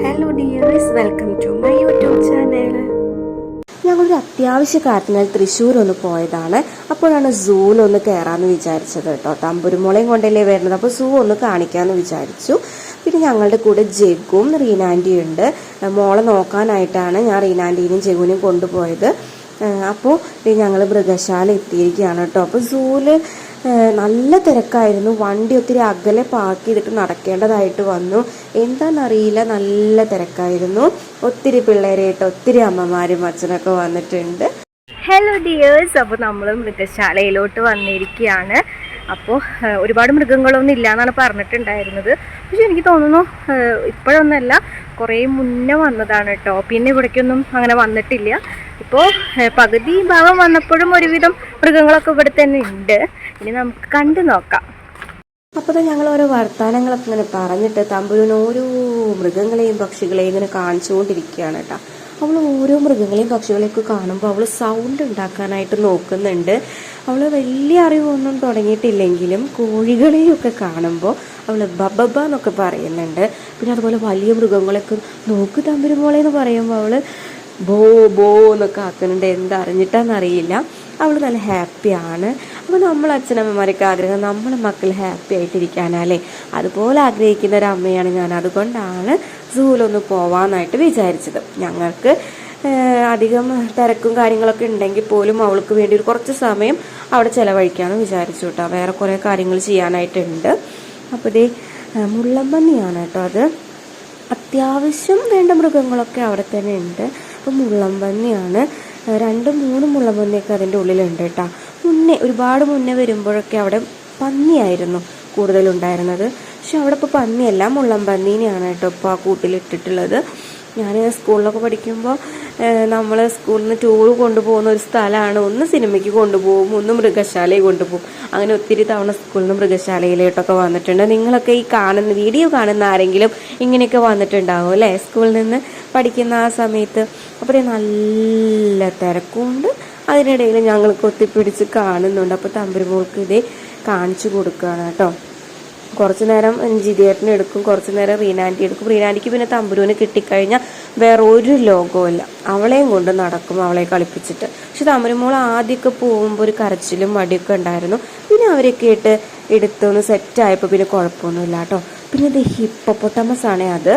Hello dears, welcome to my YouTube channel. ഞങ്ങളൊരു അത്യാവശ്യ കാര്യത്തിനാൽ തൃശ്ശൂർ ഒന്ന് പോയതാണ്. അപ്പോഴാണ് സൂവിലൊന്ന് കയറാമെന്ന് വിചാരിച്ചത് കേട്ടോ. തമ്പുരുമോളെയും കൊണ്ടല്ലേ വരുന്നത്, അപ്പോൾ സൂ ഒന്ന് കാണിക്കാമെന്ന് വിചാരിച്ചു. പിന്നെ ഞങ്ങളുടെ കൂടെ ജഗ്ഗും റീനാൻറ്റിയും ഉണ്ട്. മോളെ നോക്കാനായിട്ടാണ് ഞാൻ റീനാൻറ്റീനെയും ജഗ്ഗുവിനെയും കൊണ്ടുപോയത്. അപ്പോൾ ഞങ്ങൾ മൃഗശാല എത്തിയിരിക്കുകയാണ് കേട്ടോ. അപ്പോൾ സൂവിൽ നല്ല തിരക്കായിരുന്നു. വണ്ടി ഒത്തിരി അകലെ പാർക്ക് ചെയ്തിട്ട് നടക്കേണ്ടതായിട്ട് വന്നു. എന്താണെന്നറിയില്ല, നല്ല തിരക്കായിരുന്നു. ഒത്തിരി പിള്ളേരായിട്ട് ഒത്തിരി അമ്മമാരും അച്ഛനൊക്കെ വന്നിട്ടുണ്ട്. ഹലോ ഡിയേഴ്സ്, അപ്പോൾ നമ്മൾ മൃഗശാലയിലോട്ട് വന്നിരിക്കുകയാണ്. അപ്പോൾ ഒരുപാട് മൃഗങ്ങളൊന്നും ഇല്ല എന്നാണ് പറഞ്ഞിട്ടുണ്ടായിരുന്നത്. പക്ഷെ എനിക്ക് തോന്നുന്നു ഇപ്പോഴൊന്നല്ല, കുറേ മുന്നേ വന്നതാണ് കേട്ടോ. പിന്നെ ഇവിടേക്കൊന്നും അങ്ങനെ വന്നിട്ടില്ല. ഇപ്പോൾ പകുതി ഭാഗം വന്നപ്പോഴും ഒരുവിധം മൃഗങ്ങളൊക്കെ ഇവിടെ തന്നെ ഉണ്ട്. ഇനി നമുക്ക് കണ്ടു നോക്കാം. അപ്പോൾ ഞങ്ങൾ ഓരോ വർത്തമാനങ്ങളൊക്കെ ഇങ്ങനെ പറഞ്ഞിട്ട് തമ്പുരുവിന് ഓരോ മൃഗങ്ങളെയും പക്ഷികളെയും ഇങ്ങനെ കാണിച്ചുകൊണ്ടിരിക്കുകയാണ് കേട്ടോ. അവൾ ഓരോ മൃഗങ്ങളെയും പക്ഷികളെയൊക്കെ കാണുമ്പോൾ അവൾ സൗണ്ട് ഉണ്ടാക്കാനായിട്ട് നോക്കുന്നുണ്ട്. അവൾ വലിയ അറിവൊന്നും തുടങ്ങിയിട്ടില്ലെങ്കിലും കോഴികളെയൊക്കെ കാണുമ്പോൾ അവൾ ബബബ എന്നൊക്കെ പറയുന്നുണ്ട്. പിന്നെ അതുപോലെ വലിയ മൃഗങ്ങളൊക്കെ നോക്ക് തമ്പുരുമോളെ എന്ന് പറയുമ്പോൾ അവൾ ബോ ബോ എന്നൊക്കെ ആക്കുന്നുണ്ട്. എന്താ അറിഞ്ഞിട്ടാന്നറിയില്ല. അവൾ നല്ല ഹാപ്പിയാണ്. അപ്പോൾ നമ്മൾ അച്ഛനമ്മമാരൊക്കെ ആഗ്രഹം നമ്മളെ മക്കൾ ഹാപ്പി ആയിട്ടിരിക്കാനല്ലേ. അതുപോലെ ആഗ്രഹിക്കുന്ന ഒരു അമ്മയാണ് ഞാൻ. അതുകൊണ്ടാണ് സൂവിലൊന്ന് പോവാനായിട്ട് വിചാരിച്ചത്. ഞങ്ങൾക്ക് അധികം തിരക്കും കാര്യങ്ങളൊക്കെ ഉണ്ടെങ്കിൽ പോലും അവൾക്ക് വേണ്ടി ഒരു കുറച്ച് സമയം അവിടെ ചിലവഴിക്കാമെന്ന് വിചാരിച്ചു കേട്ടോ. വേറെ കുറേ കാര്യങ്ങൾ ചെയ്യാനായിട്ടുണ്ട്. അപ്പോൾ ഇതേ മുള്ളമ്പന്നിയാണ് കേട്ടോ. അത് അത്യാവശ്യം വേണ്ട മൃഗങ്ങളൊക്കെ അവിടെ തന്നെ ഉണ്ട്. അപ്പോൾ മുള്ളമ്പന്നിയാണ്. 2-3 മുള്ളമ്പന്നിയൊക്കെ അതിൻ്റെ ഉള്ളിലുണ്ട് കേട്ടോ. ഒരുപാട് മുന്നേ വരുമ്പോഴൊക്കെ അവിടെ പന്നിയായിരുന്നു കൂടുതലുണ്ടായിരുന്നത്. പക്ഷെ അവിടെ ഇപ്പോൾ പന്നിയല്ല, മുള്ളമ്പന്നീനെയാണ് കേട്ടോ ഇപ്പോൾ ആ കൂട്ടിലിട്ടിട്ടുള്ളത്. ഞാൻ സ്കൂളിലൊക്കെ പഠിക്കുമ്പോൾ നമ്മൾ സ്കൂളിൽ നിന്ന് ടൂർ കൊണ്ടുപോകുന്ന ഒരു സ്ഥലമാണ്. ഒന്ന് സിനിമയ്ക്ക് കൊണ്ടുപോകും, ഒന്ന് മൃഗശാലയിൽ കൊണ്ടുപോകും. അങ്ങനെ ഒത്തിരി തവണ സ്കൂളിൽ നിന്ന് മൃഗശാലയിലോട്ടൊക്കെ വന്നിട്ടുണ്ട്. നിങ്ങളൊക്കെ ഈ വീഡിയോ കാണുന്ന ആരെങ്കിലും ഇങ്ങനെയൊക്കെ വന്നിട്ടുണ്ടാവും അല്ലേ, സ്കൂളിൽ നിന്ന് പഠിക്കുന്ന ആ സമയത്ത്. അപ്പോൾ നല്ല തിരക്കുണ്ട്. അതിനിടയിൽ ഞങ്ങൾ കൊത്തിപ്പിടിച്ച് കാണുന്നുണ്ട്. അപ്പോൾ തമ്പുരുമോൾക്ക് ഇതേ കാണിച്ചു കൊടുക്കുകയാണ് കേട്ടോ. കുറച്ച് നേരം ജിതിയേട്ടനെ എടുക്കും, കുറച്ച് നേരം റീനാൻറ്റി എടുക്കും. റീനാൻറ്റിക്ക് പിന്നെ തമ്പുരുവിന് കിട്ടിക്കഴിഞ്ഞാൽ വേറെ ഒരു ലോകവുമില്ല. അവളെയും കൊണ്ട് നടക്കും, അവളെ കളിപ്പിച്ചിട്ട്. പക്ഷെ തമ്പുരുമോൾ ആദ്യമൊക്കെ പോകുമ്പോൾ ഒരു കരച്ചിലും മടിയൊക്കെ ഉണ്ടായിരുന്നു. പിന്നെ അവരൊക്കെ എടുത്തൊന്ന് സെറ്റായപ്പോൾ പിന്നെ കുഴപ്പമൊന്നുമില്ല കേട്ടോ. പിന്നെ ഇത് ഹിപ്പോപ്പൊട്ടാമസ് ആണേ, അത്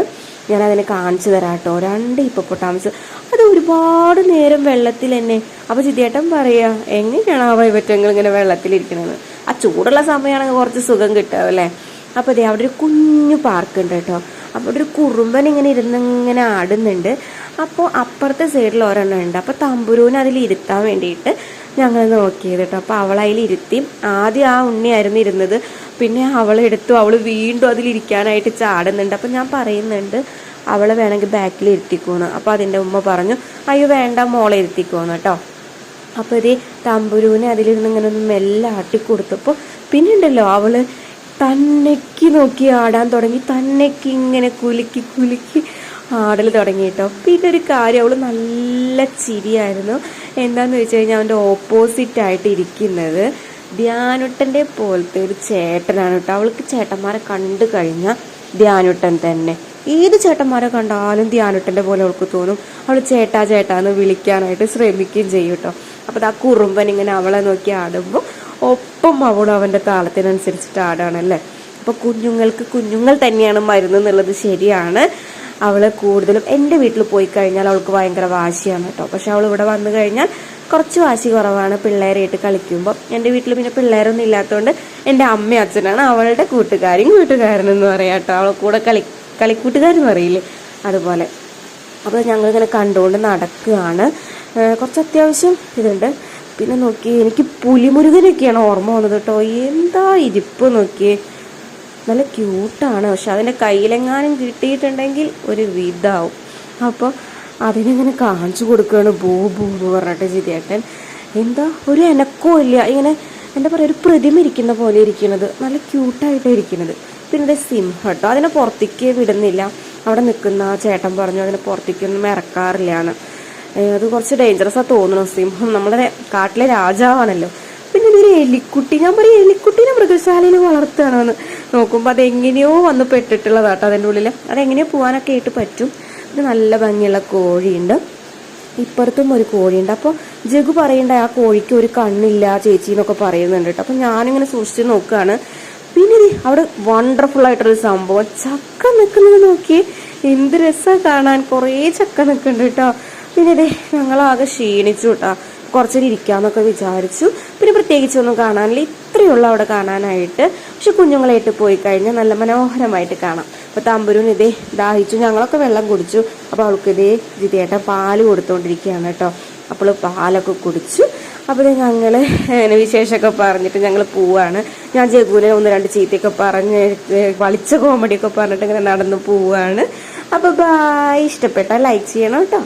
ഞാനതിനെ കാണിച്ചു തരാം കേട്ടോ. 2 ഹിപ്പോപ്പൊട്ടാമസ്. അത് ഒരുപാട് നേരം വെള്ളത്തിൽ തന്നെ. അപ്പോൾ ജിതിയേട്ടൻ പറയുക, എങ്ങനെയാണ് ആ വൈവറ്റങ്ങൾ ഇങ്ങനെ വെള്ളത്തിലിരിക്കണത്? ആ ചൂടുള്ള സമയമാണെങ്കിൽ കുറച്ച് സുഖം കിട്ടും അല്ലേ. അപ്പോൾ അതെ, അവിടെ ഒരു കുഞ്ഞു പാർക്ക് ഉണ്ട് കേട്ടോ. അപ്പോൾ അവിടെ ഒരു കുറുമ്പൻ ഇങ്ങനെ ഇരുന്നിങ്ങനെ ആടുന്നുണ്ട്. അപ്പോൾ അപ്പുറത്തെ സൈഡിൽ ഒരെണ്ണം ഉണ്ട്. അപ്പോൾ തമ്പുരുവിനെ അതിൽ ഇരുത്താൻ വേണ്ടിയിട്ട് ഞങ്ങൾ നോക്കിയത് കേട്ടോ. അപ്പോൾ അവളതിൽ ഇരുത്തി. ആദ്യം ആ ഉണ്ണിയായിരുന്നു ഇരുന്നത്, പിന്നെ അവളെടുത്തു. അവൾ വീണ്ടും അതിലിരിക്കാനായിട്ട് ചാടുന്നുണ്ട്. അപ്പോൾ ഞാൻ പറയുന്നുണ്ട് അവളെ വേണമെങ്കിൽ ബാക്കിൽ ഇരുത്തിക്കോന്ന്. അപ്പോൾ അതിൻ്റെ ഉമ്മ പറഞ്ഞു, അയ്യോ വേണ്ട, മോളെ ഇരുത്തിക്കോന്ന് കേട്ടോ. അപ്പോൾ ഇതേ തമ്പുരുവിനെ അതിലിരുന്ന് ഇങ്ങനെ ഒന്ന് മെല്ലെ ആട്ടിക്കൊടുത്തപ്പോൾ പിന്നെ ഉണ്ടല്ലോ അവൾ തന്നേക്ക് നോക്കി ആടാൻ തുടങ്ങി. തന്നേക്ക് ഇങ്ങനെ കുലുക്കി കുലുക്കി ആടൽ തുടങ്ങി കേട്ടോ. പിന്നെ ഒരു കാര്യം, അവൾ നല്ല ചിരിയായിരുന്നു. എന്താന്ന് വെച്ച് കഴിഞ്ഞാൽ അവൻ്റെ ഓപ്പോസിറ്റായിട്ട് ഇരിക്കുന്നത് ധ്യാനുട്ടൻ്റെ പോലത്തെ ഒരു ചേട്ടനാണ് കേട്ടോ. അവൾക്ക് ചേട്ടന്മാരെ കണ്ടു കഴിഞ്ഞാൽ ധ്യാനുട്ടൻ തന്നെ. ഏത് ചേട്ടന്മാരെ കണ്ടാലും ധ്യാനുട്ടൻ്റെ പോലെ അവൾക്ക് തോന്നും. അവൾ ചേട്ടാ ചേട്ടാന്ന് വിളിക്കാനായിട്ട് ശ്രമിക്കുകയും ചെയ്യും കേട്ടോ. അപ്പോൾ ആ കുറുമ്പൻ ഇങ്ങനെ അവളെ നോക്കി ആടുമ്പോൾ ഒപ്പം അവളും അവൻ്റെ താളത്തിനനുസരിച്ചിട്ട് ആടാണല്ലേ. അപ്പോൾ കുഞ്ഞുങ്ങൾ തന്നെയാണ് മരുന്ന് എന്നുള്ളത് ശരിയാണ്. അവൾ കൂടുതലും എൻ്റെ വീട്ടിൽ പോയി കഴിഞ്ഞാൽ അവൾക്ക് ഭയങ്കര വാശിയാണ് കേട്ടോ. പക്ഷെ അവൾ ഇവിടെ വന്നു കഴിഞ്ഞാൽ കുറച്ച് വാശി കുറവാണ് പിള്ളേരായിട്ട് കളിക്കുമ്പോൾ. എൻ്റെ വീട്ടിൽ പിന്നെ പിള്ളേരൊന്നും ഇല്ലാത്തതുകൊണ്ട് എൻ്റെ അമ്മയും അച്ഛനാണ് അവളുടെ കൂട്ടുകാരനെന്ന് പറയാം കേട്ടോ. അവളെ കൂടെ കളിക്കൂട്ടുകാരെന്ന് പറയില്ലേ, അതുപോലെ. അപ്പോൾ ഞങ്ങളിങ്ങനെ കണ്ടുകൊണ്ട് നടക്കുകയാണ്. കുറച്ച് അത്യാവശ്യം ഇതുണ്ട്. പിന്നെ നോക്കി, എനിക്ക് പുലിമുരുകനൊക്കെയാണ് ഓർമ്മ വന്നത് കേട്ടോ. എന്താ ഇരിപ്പ് നോക്കിയേ, നല്ല ക്യൂട്ടാണ്. പക്ഷെ അതിൻ്റെ കയ്യിലെങ്ങാനും കിട്ടിയിട്ടുണ്ടെങ്കിൽ ഒരു വിധാവും. അപ്പോൾ അതിനിങ്ങനെ കാണിച്ചു കൊടുക്കുകയാണ് ബൂ ബൂ എന്ന് പറഞ്ഞിട്ട് ജിതിയേട്ടൻ. എന്താ ഒരു അനക്കവും ഇല്ല, ഇങ്ങനെ എന്താ പറയുക, ഒരു പ്രതിമ ഇരിക്കുന്ന പോലെ ഇരിക്കുന്നത്, നല്ല ക്യൂട്ടായിട്ട് ഇരിക്കുന്നത്. പിന്നെ ഇത് സിംഹം കേട്ടോ. അതിനെ പുറത്തേക്ക് വിടുന്നില്ല. അവിടെ നിൽക്കുന്ന ചേട്ടൻ പറഞ്ഞു അതിനെ പുറത്തേക്കൊന്നും ഇറക്കാറില്ല എന്ന്. അത് കുറച്ച് ഡേഞ്ചറസാണ് തോന്നുന്നു. സിംഹം നമ്മുടെ കാട്ടിലെ രാജാവാണല്ലോ. പിന്നെ ഇതൊരു എലിക്കുട്ടി. ഞാൻ പറയും എലിക്കുട്ടീനെ മൃഗശാലയിൽ വളർത്തുകയാണെന്ന്. നോക്കുമ്പോൾ അതെങ്ങനെയോ വന്ന് പെട്ടിട്ടുള്ളതാട്ടോ അതിൻ്റെ ഉള്ളിൽ. അതെങ്ങനെയോ പോകാനൊക്കെ ആയിട്ട് പറ്റും. ഇത് നല്ല ഭംഗിയുള്ള കോഴിയുണ്ട്. ഇപ്പുറത്തും ഒരു കോഴിയുണ്ട്. അപ്പോൾ ജഗു പറയണ്ട ആ കോഴിക്ക് ഒരു കണ്ണില്ല ചേച്ചി എന്നൊക്കെ പറയുന്നുണ്ട് കേട്ടോ. അപ്പോൾ ഞാനിങ്ങനെ സൂക്ഷിച്ച് നോക്കുകയാണ്. പിന്നെ അവിടെ വണ്ടർഫുൾ ആയിട്ടൊരു സംഭവം, ചക്ക നിൽക്കുന്നത് നോക്കിയേ, എന്ത് രസമാണ് കാണാൻ. കുറേ ചക്ക നിൽക്കുന്നുണ്ട് കേട്ടോ. പിന്നെ ഞങ്ങളാകെ ക്ഷീണിച്ചു കേട്ടോ. കുറച്ചേരം ഇരിക്കാമെന്നൊക്കെ വിചാരിച്ചു. പിന്നെ പ്രത്യേകിച്ചൊന്നും കാണാനില്ല, ഇത്രയുള്ള അവിടെ കാണാനായിട്ട്. പക്ഷെ കുഞ്ഞുങ്ങളായിട്ട് പോയി കഴിഞ്ഞാൽ നല്ല മനോഹരമായിട്ട് കാണാം. അപ്പോൾ തമ്പുരുന് ദാഹിച്ചു. ഞങ്ങളൊക്കെ വെള്ളം കുടിച്ചു. അപ്പോൾ അവൾക്ക് ജിതേട്ടൻ പാല് കൊടുത്തുകൊണ്ടിരിക്കുകയാണ് കേട്ടോ. അപ്പോൾ പാലൊക്കെ കുടിച്ചു. അപ്പോൾ ഞങ്ങൾ വിശേഷമൊക്കെ പറഞ്ഞിട്ട് ഞങ്ങൾ പോവാണ്. ഞാൻ ജഗുവിനെ 1-2 ചീത്തയൊക്കെ പറഞ്ഞ് വളിച്ച കോമഡിയൊക്കെ പറഞ്ഞിട്ട് ഇങ്ങനെ നടന്ന് പോവാണ്. അപ്പോൾ ബായ്. ഇഷ്ടപ്പെട്ടാൽ ലൈക്ക് ചെയ്യണം കേട്ടോ.